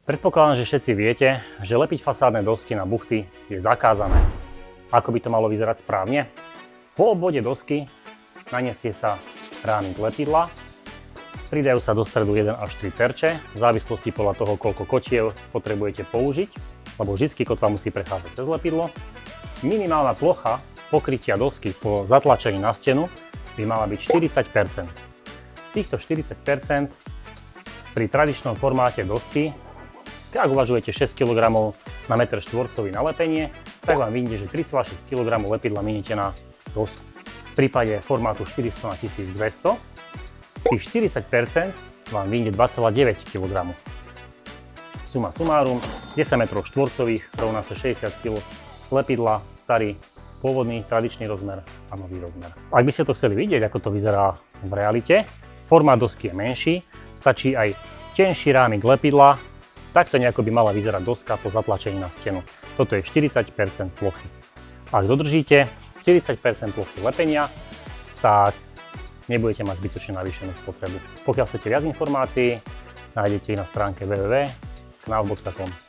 Predpokladám, že všetci viete, že lepiť fasádne dosky na buchty je zakázané. Ako by to malo vyzerať správne? Po obvode dosky naniesie sa rámik lepidla, pridajú sa do stredu 1 až 3 terče, v závislosti podľa toho, koľko kotiev potrebujete použiť, lebo vždy kotva musí prechádzať cez lepidlo. Minimálna plocha pokrytia dosky po zatlačení na stenu by mala byť 40%. Týchto 40% pri tradičnom formáte dosky, ak uvažujete 6 kg na m štvorcový na lepenie, tak vám vyjde, že 3,6 kg lepidla miniete na dosku. V prípade formátu 400 na 1200, tých 40% vám vyjde 2,9 kg. Suma sumárum, 10 m štvorcových rovná sa 60 kg lepidla, starý, pôvodný, tradičný rozmer a nový rozmer. Ak by ste to chceli vidieť, ako to vyzerá v realite, formát dosky je menší, stačí aj tenší rámik lepidla. Takto nejako by mala vyzerať doska po zatlačení na stenu. Toto je 40% plochy. Ak dodržíte 40% plochy lepenia, tak nebudete mať zbytočne navýšenú spotrebu. Pokiaľ chcete viac informácií, nájdete ich na stránke www.knauf.com.